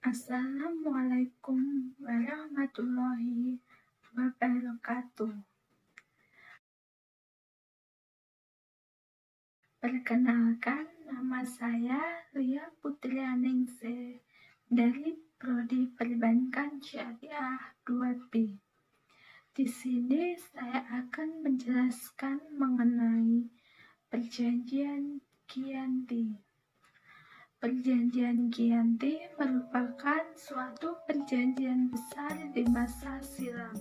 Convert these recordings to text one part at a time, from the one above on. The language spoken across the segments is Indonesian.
Assalamualaikum warahmatullahi wabarakatuh. Perkenalkan, nama saya Lia Putrianingsih dari Prodi Perbankan Syariah 2B. Di sini saya akan menjelaskan mengenai Perjanjian Giyanti. Perjanjian Giyanti merupakan suatu perjanjian besar di masa silam.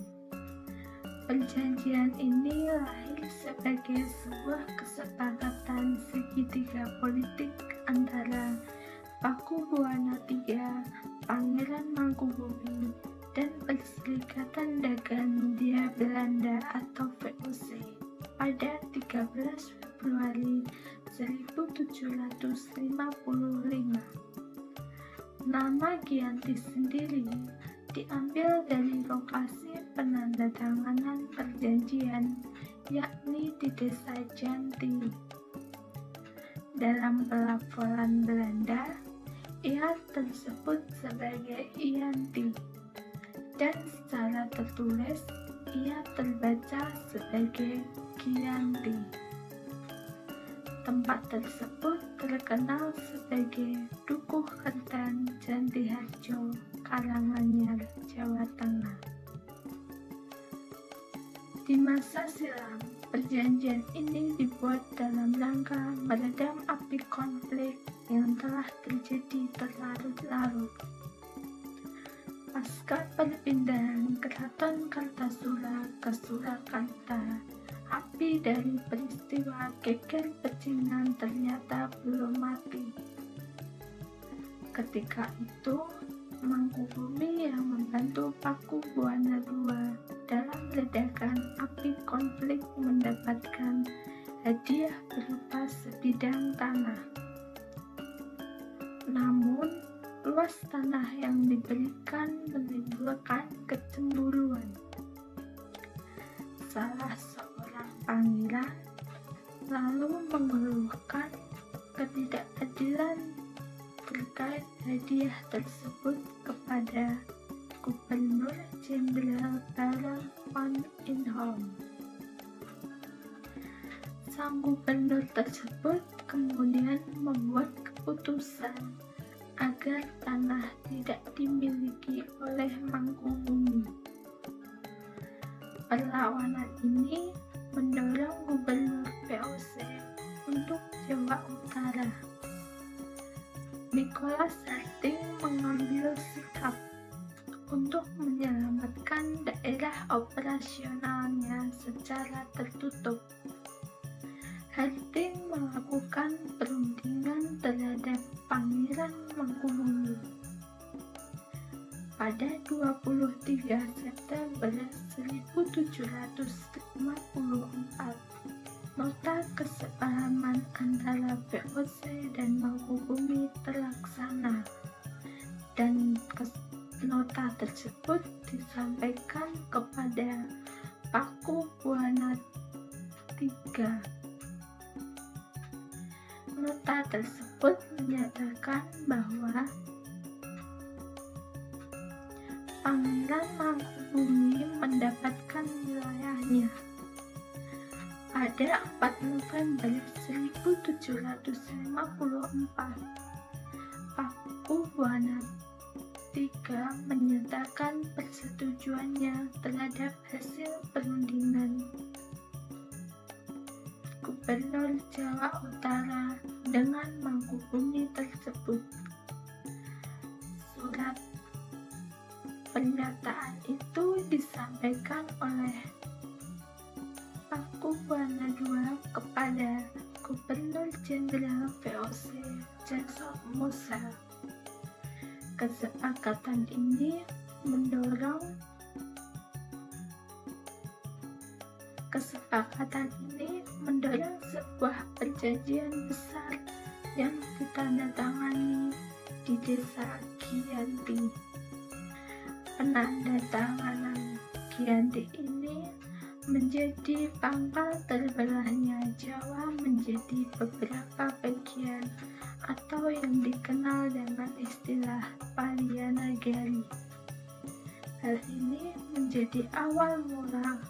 Perjanjian ini lahir sebagai sebuah kesepakatan segitiga politik antara Pakubuwana III, Pangeran Mangkubumi, dan Perserikatan Dagang Hindia Belanda atau VOC pada 13 Februari 1755. Nama Giyanti sendiri diambil dari lokasi penandatanganan perjanjian, yakni di desa Janti. Dalam pelafalan Belanda, ia tersebut sebagai Iyanti, dan secara tertulis ia terbaca sebagai Giyanti. Tempat tersebut terkenal sebagai Dukuh Kertan Jantiharjo, Karanganyar, Jawa Tengah. Di masa silam, perjanjian ini dibuat dalam rangka meredam api konflik yang telah terjadi berlarut-larut. Pasca perpindahan Keraton Kartasura ke Surakarta, api dari peristiwa geger pecinan ternyata belum mati. Ketika itu, Mangkubumi yang membantu Pakubuwana II dalam ledakan api konflik mendapatkan hadiah berupa sebidang tanah. Namun, luas tanah yang diberikan menimbulkan kecemburuan. Salah seorang pangeran lalu mengeluhkan ketidakadilan terkait hadiah tersebut kepada Gubernur Jenderal Barel van Inholm. Sang gubernur tersebut kemudian membuat keputusan agar tanah tidak dimiliki oleh Mangkubumi. Perlawanan ini mendorong Gubernur VOC untuk Jawa Utara. Nicholas Harting mengambil sikap untuk menyelamatkan daerah operasionalnya secara tertutup. Harting melakukan perundingan terhadap Pangeran Mangkubumi. Pada 23 September 1754, nota kesepahaman antara VOC dan Mangkubumi terlaksana, dan nota tersebut disampaikan kepada Pakubuwana III. Nota tersebut menyatakan bahwa Pangeran Mangkubumi mendapatkan wilayahnya. Pada 4 November 1754, Pakubuwana III menyatakan persetujuannya terhadap hasil perundingan Gubernur Jawa Utara dengan Mangkubumi tersebut. Surat pernyataan itu disampaikan oleh Pakubuwana II kepada Gubernur Jenderal VOC Jacob Musa. Kesepakatan ini mendorong sebuah perjanjian besar yang ditandatangani di desa Giyanti. Penandatanganan Giyanti ini menjadi pangkal terbelahnya Jawa menjadi beberapa bagian atau yang dikenal dengan istilah Palianagari. Hal ini menjadi awal mula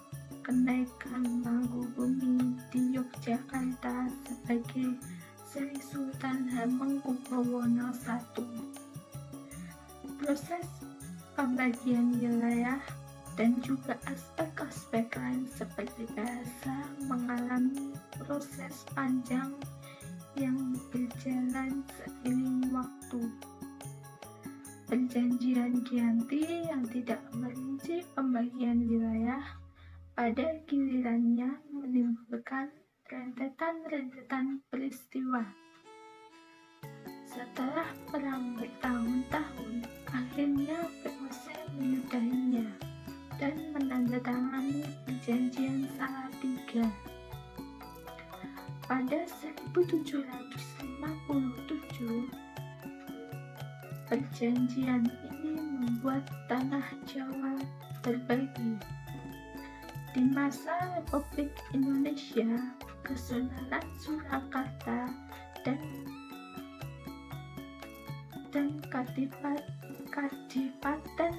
kenaikan Mangkubumi di Yogyakarta sebagai Sri Sultan Hamengkubuwono I. Proses pembagian wilayah dan juga aspek-aspek lain seperti bahasa mengalami proses panjang yang berjalan seiring waktu. Perjanjian Giyanti yang tidak merinci pembagian wilayah pada gilirannya menimbulkan rentetan-rentetan peristiwa. Setelah perang bertahun-tahun, akhirnya VOC menyudahinya dan menandatangani perjanjian Salatiga. Pada 1757, perjanjian ini membuat tanah Jawa terbagi. Di masa Republik Indonesia, Kesultanan Surakarta dan Kadipaten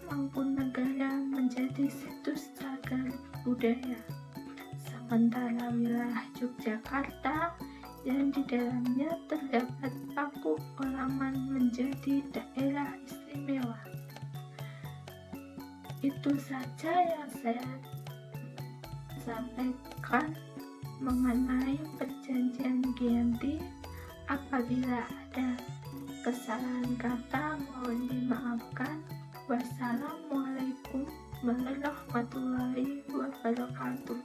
Mangkunagara menjadi situs cagar budaya, sementara wilayah Yogyakarta yang di dalamnya terdapat Paku Olaman menjadi daerah istimewa. Itu saja yang saya sampaikan mengenai perjanjian Giyanti. Apabila ada kesalahan kata mohon dimaafkan. Wassalamualaikum warahmatullahi wabarakatuh.